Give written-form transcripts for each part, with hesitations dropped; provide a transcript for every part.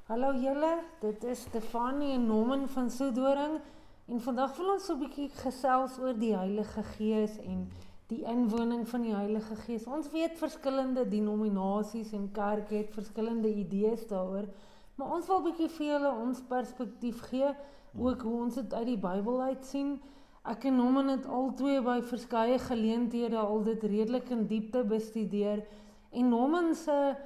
Hallo julle, dit is Stefanie en Norman van Soedoring en vandag wil ons so 'n bietjie gesels oor die Heilige Gees en die inwoning van die Heilige Gees. Ons weet verskillende denominasies en kerke het verskillende idees daaroor, maar ons wil bietjie vir julle ons perspektief gee, ook hoe ons dit uit die Bybel uit sien. Ek en Norman het albei by verskeie geleenthede al dit redelik in diepte bestudeer en Norman se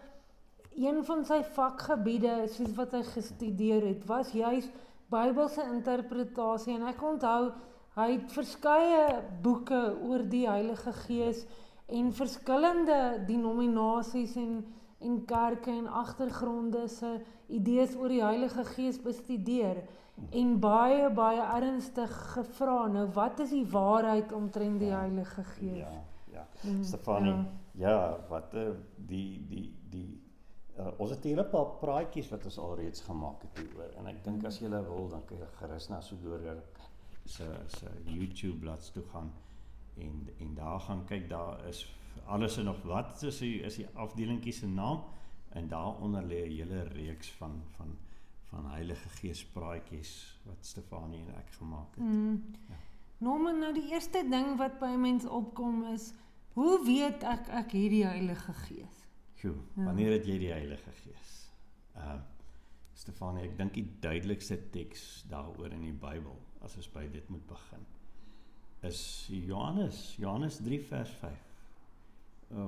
een van sy vakgebiede, soos wat hy gestudeer het, was juis Bybelse interpretasie en ek onthou, hy het verskeie boeke oor die Heilige Gees en verskillende denominasies en kerke en agtergronde se idees oor die Heilige Gees bestudeer en baie ernstig gevra, nou wat is die waarheid omtrent die Heilige Gees? Ja. Stefanie, wat ons het hele paar praatjies wat ons alreeds gemaak het hieroor en ek dink as julle wil, dan kan jy gerus na Soedoring se YouTube bladsy toe gaan en daar gaan kyk, daar is alles en nog wat is die afdelingkie se naam en daaronder lê 'n hele reeks van Heilige Gees praatjies wat Stefanie en ek gemaak het. Ja. Norman, nou die eerste ding wat by mense opkom is, hoe weet ek het die Heilige Gees? Wanneer het jy die Heilige Gees? Stefanie, ek dink die duidelikste teks daaroor in die Bybel, as ons by dit moet begin, is Johannes 3 vers 5,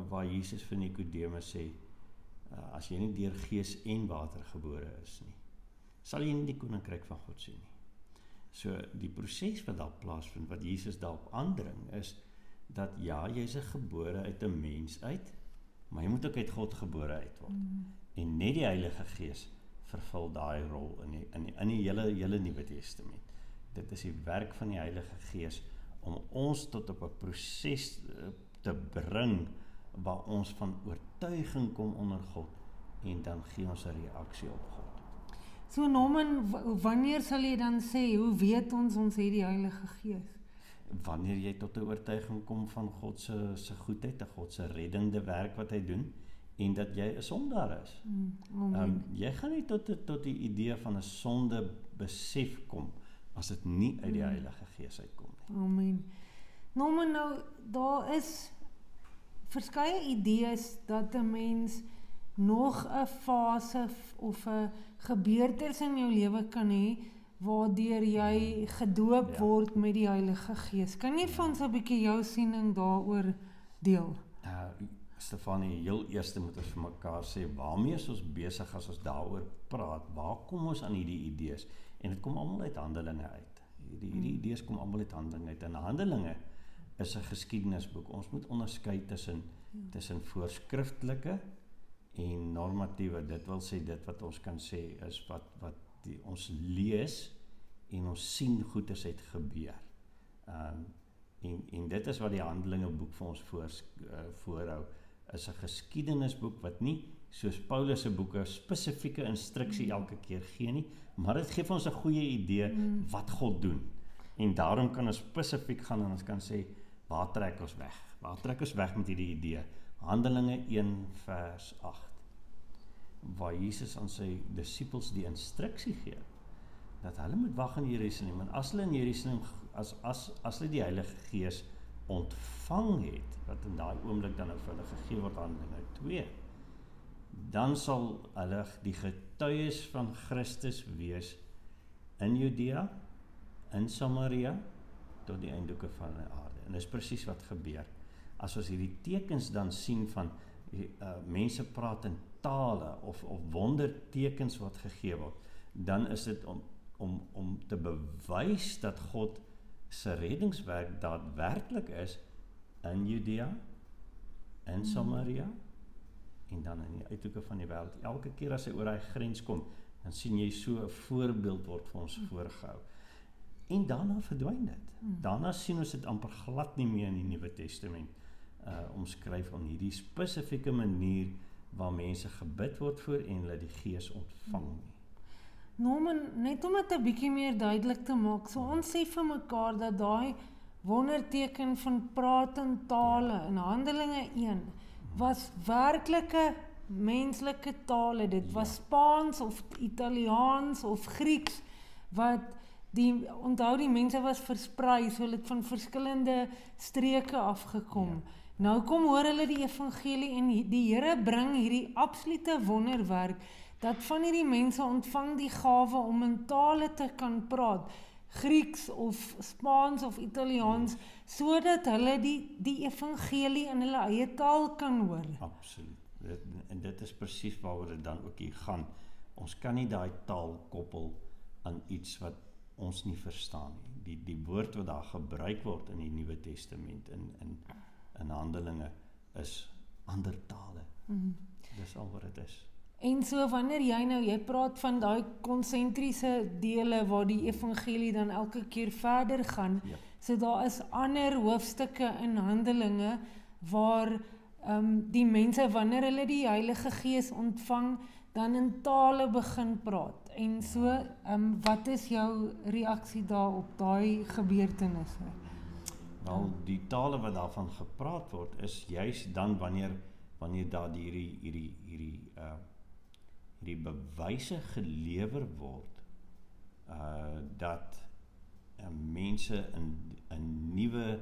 waar Jesus vir Nikodemus sê, as jy nie deur gees en water gebore is nie, sal jy nie die koninkryk van God sien nie. So die proses wat daar plaasvind, wat Jesus daarop aandring, is dat jy's gebore uit 'n mens uit, maar jy moet ook uit God gebore uit word. En net die Heilige Gees vervul daai rol in die hele Nuwe Testament. Dit is die werk van die Heilige Gees om ons tot op 'n proses te bring waar ons van oortuiging kom onder God en dan gee ons 'n reaksie op God. So Norman, wanneer sal jy dan sê, hoe weet ons het die Heilige Gees? Wanneer jy tot 'n oortuiging kom van God se goedheid, God se reddende werk wat hy doen en dat jy 'n sondaar is. Jy gaan nie tot die idee van 'n sonde besef kom as dit nie uit die Heilige Gees uitkom nie. Amen. Norman, nou daar is verskeie idees dat 'n mens nog 'n fase of 'n gebeurtenis in jou lewe kan hê waardeur jy gedoop word met die Heilige Gees. Kan jy vir ons 'n bietjie jou siening daaroor deel? Stefanie, heel eerste moet ons vir mekaar sê, waarmee is ons besig as ons daaroor praat? Waar kom ons aan hierdie idees? En dit kom almal uit Handelinge uit. Hierdie idees kom almal uit Handelinge uit. En Handelinge is 'n geskiedenisboek. Ons moet onderskei tussen voorskriftelike en normatiewe. Dit wil sê, dit wat ons kan sê is wat ons lees en ons sien goeders het gebeur. En dit is wat die Handelinge boek vir ons voorhou, is 'n geskiedenisboek wat nie soos Paulus se boeke spesifieke instruksie elke keer gee nie, maar dit gee vir ons 'n goeie idee wat God doen. En daarom kan ons spesifiek gaan en ons kan sê, waar trek ons weg? Waar trek ons weg met hierdie idee? Handelinge 1 vers 8, waar Jesus aan sy disippels die instruksie gee, dat hulle moet wag in Jerusalem, en as hulle in Jerusalem, as hulle die Heilige Gees ontvang het, wat in daai oomblik dan vir hulle gegee word, Handelinge 2, dan sal hulle die getuies van Christus wees in Judea, in Samaria, tot die eindhoeke van die aarde. En dis presies wat gebeur. As ons hierdie tekens dan sien van mense praat in tale of wondertekens wat gegee word, dan is dit om te bewys dat God se reddingswerk daadwerklik is in Judea, in Samaria en dan in die uithoeke van die wêreld. Elke keer as hy oor daai grens kom, dan sien jy so 'n voorbeeld word vir ons voorgehou. En daarna verdwyn dit. Daarna sien ons dit amper glad nie meer in die Nuwe Testament omskryf op hierdie spesifieke manier waar mense gebid word voor en hulle die Gees ontvang nie. Norman, net om dit 'n bietjie meer duidelik te maak, so ons sê vir mekaar dat daai wonderteken van praat in tale in Handelinge 1 was werklike menslike tale. Dit was Spaans of Italiaans of Grieks wat onthou die mense was versprei, so hulle het van verskillende streke afgekom. Nou kom hoor hulle die evangelie en die Here bring hierdie absolute wonderwerk dat van hierdie mense ontvang die gawe om in tale te kan praat, Grieks of Spaans of Italiaans, sodat hulle die evangelie in hulle eie taal kan hoor. Absoluut. En dit is presies waaroor dit dan ook hier gaan. Ons kan nie daai taal koppel aan iets wat ons nie verstaan nie. Die woord wat daar gebruik word in die Nuwe Testament, in Handelinge, is ander tale. Dis al wat dit is. En so wanneer jy praat van daai konsentriese dele waar die evangelie dan elke keer verder gaan, so daar is ander hoofstukke in Handelinge waar die mense, wanneer hulle die Heilige Gees ontvang, dan in tale begin praat. En so, wat is jou reaksie daarop, daai gebeurtenisse? Wel, die tale wat daarvan gepraat word, is juist dan wanneer daar hierdie bewyse gelewer word, dat mense in 'n nuwe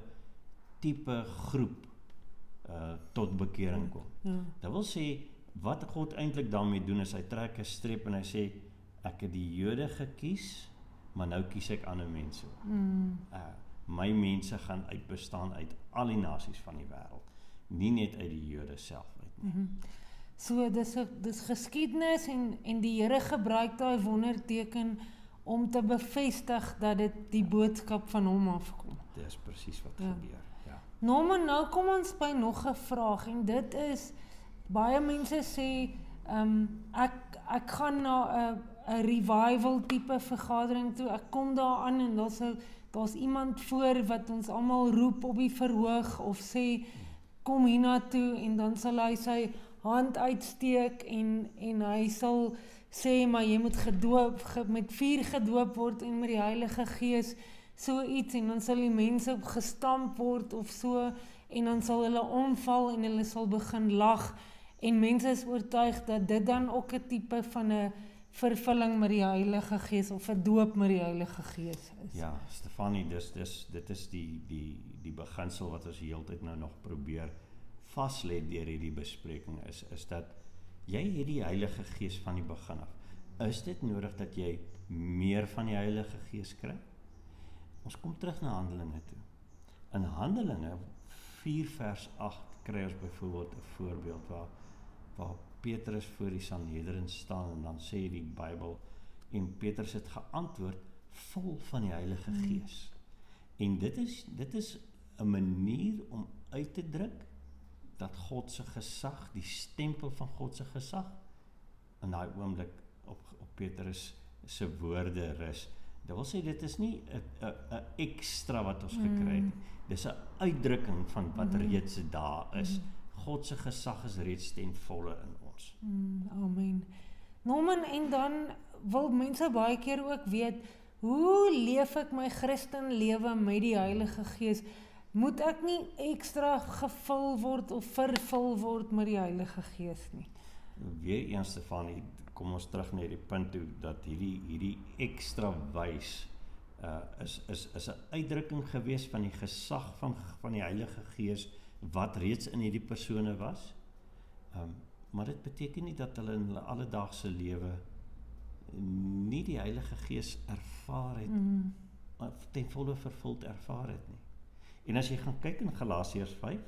tipe groep tot bekering kom. Dat wil sê, wat God eintlik daarmee doen is, hy trek 'n streep en hy sê, ek het die Jode gekies, maar nou kies ek ander mense. My mense gaan uitbestaan uit al die nasies van die wêreld, nie net uit die Jode self uit nie. So dis geskiedenis en die Here gebruik daai wonderteken om te bevestig dat dit die boodskap van hom afkom. Dis presies wat gebeur. Norman, nou kom ons by nog 'n vraag en dit is, baie mense sê, ek gaan na 'n revival tipe vergadering toe, ek kom daar aan en daar's iemand voor wat ons almal roep op die verhoog of sê, kom hiernatoe en dan sal hy sy hand uitsteek en hy sal sê, maar jy moet met vuur gedoop word en met die Heilige Gees, so iets, en dan sal die mense gestamp word of so, en dan sal hulle omval en hulle sal begin lag, en mense is oortuig dat dit dan ook 'n tipe van 'n vervulling met die Heilige Gees of 'n doop met die Heilige Gees is. Ja, Stefanie, dit is die beginsel wat ons heeltyd nou nog probeer vaslê deur hierdie bespreking is dat jy het die Heilige Gees van die begin af. Is dit nodig dat jy meer van die Heilige Gees kry? Ons kom terug na Handelinge toe. In Handelinge 4 vers 8 kry ons byvoorbeeld 'n voorbeeld waar Petrus voor die Sanhedrin staan en dan sê die Bybel, en Petrus het geantwoord vol van die Heilige Gees. En dit is 'n manier om uit te druk dat God se gesag, die stempel van God se gesag, in daai oomblik op Petrus se woorde rus. Dit wil sê, dit is nie 'n ekstra wat ons gekry het. Dis 'n uitdrukking van wat reeds daar is. God se gesag is reeds ten volle in ons. Amen. Norman, en dan wil mense baie keer ook weet, hoe leef ek my Christenlewe met die Heilige Gees? Moet ek nie ekstra gevul word of vervul word met die Heilige Gees nie? Weereens, Stefanie, kom ons terug na die punt toe, dat hierdie ekstra wys is 'n uitdrukking gewees van die gesag van die Heilige Gees, wat reeds in hierdie persone was. Maar dit beteken nie dat hulle in hulle alledaagse lewe nie die Heilige Gees ervaar het, ten volle vervuld ervaar het nie. En as jy gaan kyk in Galasiërs 5,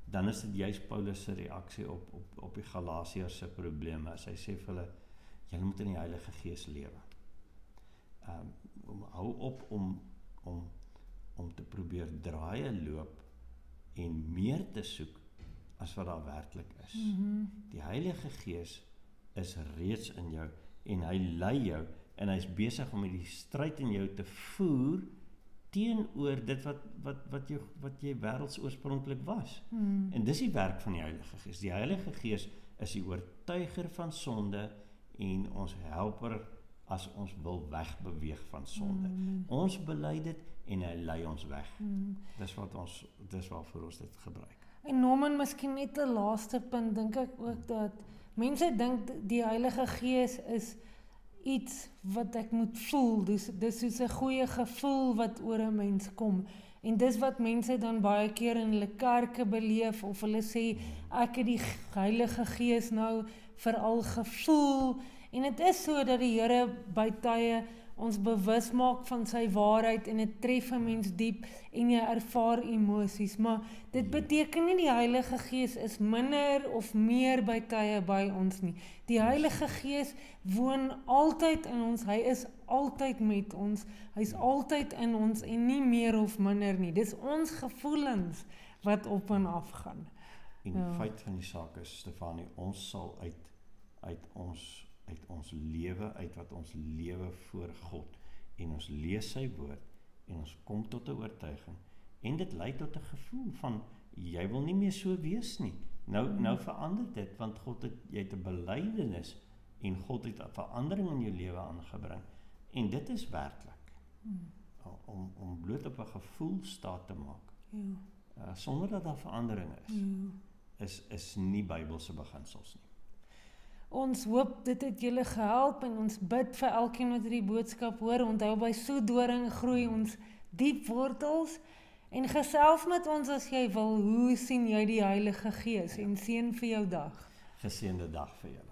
dan is dit juist Paulus se reaksie op die Galasiërs se probleme. As hy sê vir hulle, julle moet in die Heilige Gees lewe. Hou op om te probeer draaie loop en meer te soek as wat daar werklik is. Die Heilige Gees is reeds in jou en hy lei jou en hy is besig om die stryd in jou te voer teenoor dit wat jy wêrelds oorspronklik was. En dis die werk van die Heilige Gees. Die Heilige Gees is die oortuiger van sonde en ons helper as ons wil wegbeweeg van sonde. Ons bely dit en hy lei ons weg. Dis waarvoor ons dit gebruik. En Norman, miskien net 'n laaste punt, dink ek ook dat mense dink die Heilige Gees is iets wat ek moet voel, dis soos 'n goeie gevoel wat oor 'n mens kom. En dis wat mense dan baie keer in hulle kerke beleef, of hulle sê, ek het die Heilige Gees nou veral gevoel, en dit is so dat die Here by tye ons bewus maak van sy waarheid, en dit tref 'n mens diep, en jy ervaar emosies, maar dit beteken nie die Heilige Gees is minder of meer by tye by ons nie. Die Heilige Gees woon altyd in ons, hy is altyd met ons, hy is altyd in ons, en nie meer of minder nie. Dis ons gevoelens wat op en af gaan. En die feit van die saak is, Stefanie, ons sal uit ons lewe, uit wat ons lewe voor God, en ons lees sy woord, en ons kom tot 'n oortuiging, en dit lei tot 'n gevoel van, jy wil nie meer so wees nie. Nou verander dit, want jy het 'n belydenis, en God het 'n verandering in jou lewe aangebring, en dit is werklik, om bloot op 'n gevoel staat te maak, sonder dat daar verandering is nie Bybelse beginsels nie. Ons hoop dit het julle gehelp, en ons bid vir elkeen wat hierdie boodskap hoor. Onthou, by Soedoring groei ons diep wortels, en gesels met ons as jy wil, hoe sien jy die Heilige Gees, en seën vir jou dag. Geseënde dag vir julle.